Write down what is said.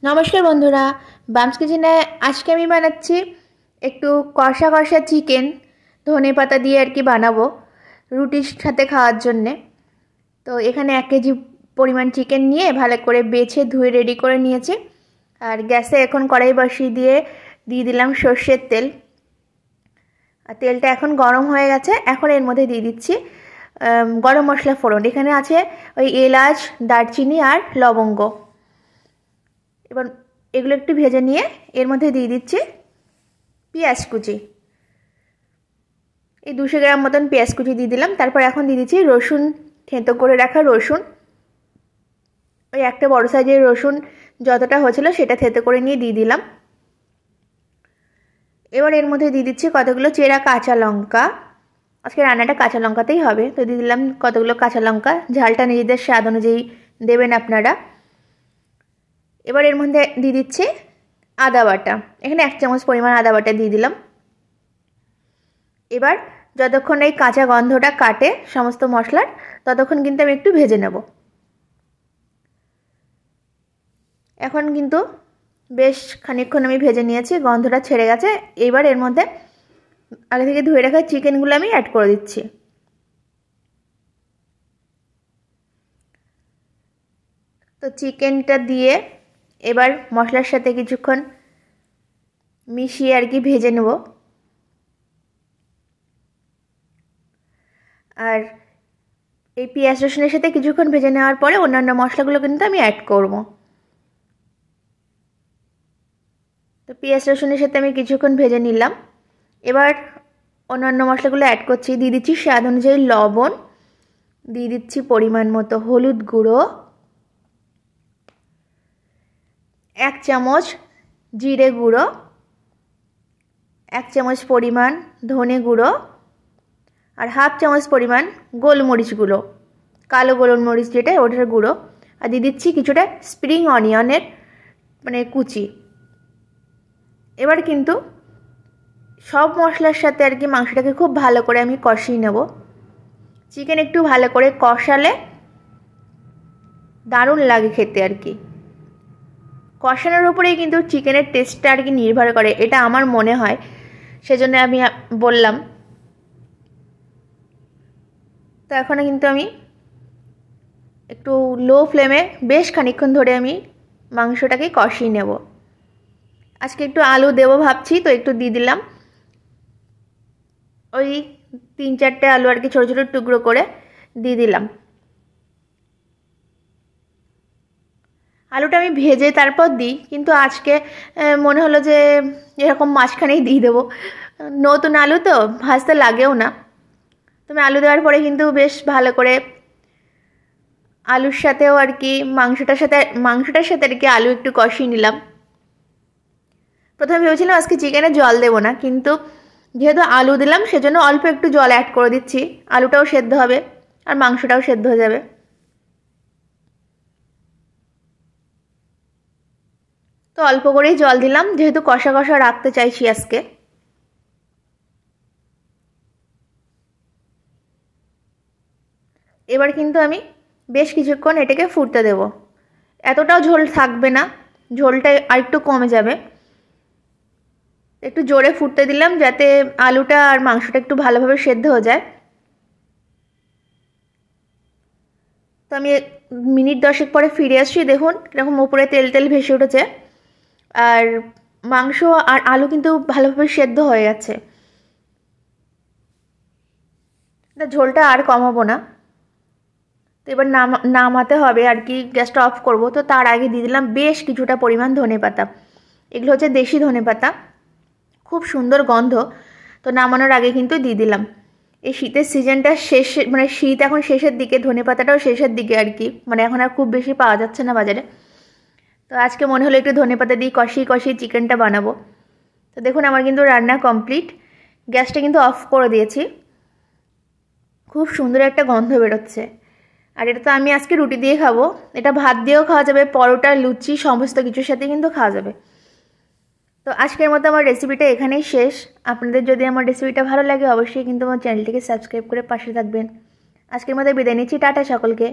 নমস্কার বন্ধুরা, বামস কিচেনে আজকে আমি বানাচ্ছি একটু কষা কষা চিকেন ধনে পাতা দিয়ে আর কি বানাবো রুটির সাথে খাওয়ার জন্যে। তো এখানে 1 কেজি পরিমাণ চিকেন নিয়ে ভালো করে বেছে ধুয়ে রেডি করে নিয়েছি। আর গ্যাসে এখন কড়াই বসিয়ে দিয়ে দিলাম সর্ষের তেল। আর তেলটা এখন গরম হয়ে গেছে। এখন এর মধ্যে দিয়ে দিচ্ছি গরম মশলা ফোড়ন। এখানে আছে ওই এলাচ, দারচিনি আর লবঙ্গ। এবার এগুলো একটু ভেজে নিয়ে এর মধ্যে দিয়ে দিচ্ছি পেঁয়াজ কুচি। এই 200 গ্রাম মতন পেঁয়াজ কুচি দিয়ে দিলাম। তারপর এখন দিয়ে দিচ্ছি রসুন, থেঁতো করে রাখা রসুন। ওই একটা বড় সাইজের রসুন যতটা হয়েছিল সেটা থেঁতো করে নিয়ে দিয়ে দিলাম। এবার এর মধ্যে দিয়ে দিচ্ছি কতগুলো চেরা কাঁচা লঙ্কা। আজকে রান্নাটা কাঁচা লঙ্কাতেই হবে, তো দিয়ে দিলাম কতগুলো কাঁচা লঙ্কা। ঝালটা নিজেদের স্বাদ অনুযায়ী দেবেন আপনারা। এবার এর মধ্যে দিয়ে দিচ্ছি আদা বাটা। এখানে 1 চামচ পরিমাণ আদা বাটা দিয়ে দিলাম। এবার যতক্ষণ এই কাঁচা গন্ধটা কাটে সমস্ত মশলার, ততক্ষণ কিন্তু আমি একটু ভেজে নেব। এখন কিন্তু বেশ খানিকক্ষণ আমি ভেজে নিয়েছি, গন্ধটা ছেড়ে গেছে। এবার এর মধ্যে আগে থেকে ধুয়ে রাখা চিকেনগুলো আমি অ্যাড করে দিচ্ছি। তো চিকেনটা দিয়ে এবার মশলার সাথে কিছুক্ষণ মিশিয়ে আর কি ভেজে নেব। আর এই পেঁয়াজ রসুনের সাথে কিছুক্ষণ ভেজে নেওয়ার পরে অন্যান্য মশলাগুলো কিন্তু আমি অ্যাড করব। তো পেঁয়াজ রসুনের সাথে আমি কিছুক্ষণ ভেজে নিলাম। এবার অন্যান্য মশলাগুলো অ্যাড করছি। দিয়ে দিচ্ছি স্বাদ অনুযায়ী লবণ, দিয়ে দিচ্ছি পরিমাণ মতো হলুদ গুঁড়ো, 1 চামচ জিরে গুঁড়ো, 1 চামচ পরিমাণ ধনে গুঁড়ো আর 1/2 চামচ পরিমাণ গোলমরিচ গুঁড়ো, কালো গোলমরিচ যেটা ওটার গুঁড়ো। আর দিয়ে দিচ্ছি কিছুটা স্প্রিং অনিয়নের কুচি। এবার কিন্তু সব মশলার সাথে আর কি মাংসটাকে খুব ভালো করে আমি কষিয়ে নেব। চিকেন একটু ভালো করে কষালে দারুণ লাগে খেতে আর কি। কষানোর উপরেই কিন্তু চিকেনের টেস্টটা আর কি নির্ভর করে, এটা আমার মনে হয়, সেজন্য আমি বললাম। তো এখন কিন্তু আমি একটু লো ফ্লেমে বেশ খানিকক্ষণ ধরে আমি মাংসটাকে কষিয়ে নেব। আজকে একটু আলু দেবো ভাবছি, তো একটু দিয়ে দিলাম। ওই 3-4টে আলু আর কি ছোটো ছোটো টুকরো করে দিয়ে দিলাম। আলুটা আমি ভেজে তারপর দিই, কিন্তু আজকে মনে হলো যে এরকম মাঝখানেই দিয়ে দেবো। নতুন আলু তো ভাজতে লাগেও না। তুমি আলু দেওয়ার পরে কিন্তু বেশ ভালো করে আলুর সাথেও আর কি মাংসটার সাথে আর কি আলু একটু কষিয়ে নিলাম। প্রথমে ভেবেছিলাম আজকে চিকেনে জল দেবো না, কিন্তু যেহেতু আলু দিলাম সেজন্য অল্প একটু জল অ্যাড করে দিচ্ছি। আলুটাও সেদ্ধ হবে আর মাংসটাও সেদ্ধ হয়ে যাবে। তো অল্প করেই জল দিলাম, যেহেতু কষা কষা রাখতে চাইছি আজকে। এবার কিন্তু আমি বেশ কিছুক্ষণ এটাকে ফুটতে দেব। এতটাও ঝোল থাকবে না, ঝোলটা আরেকটু কমে যাবে। একটু জোরে ফুটতে দিলাম যাতে আলুটা আর মাংসটা একটু ভালোভাবে সেদ্ধ হয়ে যায়। তো আমি মিনিট 10 পরে ফিরে আসছি। দেখুন এরকম উপরে তেল তেল ভেসে উঠেছে আর মাংস আর আলু কিন্তু ভালোভাবে সেদ্ধ হয়ে গেছে। ঝোলটা আর কমাবো না। তো এবার নামাতে হবে আর কি, গ্যাসটা অফ করব। তো তার আগে দিয়ে দিলাম বেশ কিছুটা পরিমাণ ধনেপাতা। এগুলো হচ্ছে দেশি ধনেপাতা, খুব সুন্দর গন্ধ। তো নামানোর আগে কিন্তু দিয়ে দিলাম। এই শীতের সিজনটা শেষ, শীত এখন শেষের দিকে, ধনেপাতাটাও শেষের দিকে আর কি, এখন আর খুব বেশি পাওয়া যাচ্ছে না বাজারে। তো আজকে মনে হলো একটু ধনেপাতা দিয়ে কষিয়ে কষিয়ে চিকেনটা বানাবো। তো দেখুন আমার কিন্তু রান্না কমপ্লিট। গ্যাসটা কিন্তু অফ করে দিয়েছি। খুব সুন্দর একটা গন্ধ বেরোচ্ছে। আর এটা তো আমি আজকে রুটি দিয়ে খাবো। এটা ভাত দিয়েও খাওয়া যাবে, পরোটা, লুচি সমস্ত কিছুর সাথে কিন্তু খাওয়া যাবে। তো আজকের মতো আমার রেসিপিটা এখানেই শেষ। আপনাদের যদি আমার রেসিপিটা ভালো লাগে অবশ্যই কিন্তু আমার চ্যানেলটিকে সাবস্ক্রাইব করে পাশে থাকবেন। আজকের মতো বিদায় নিচ্ছি। টাটা সকলকে।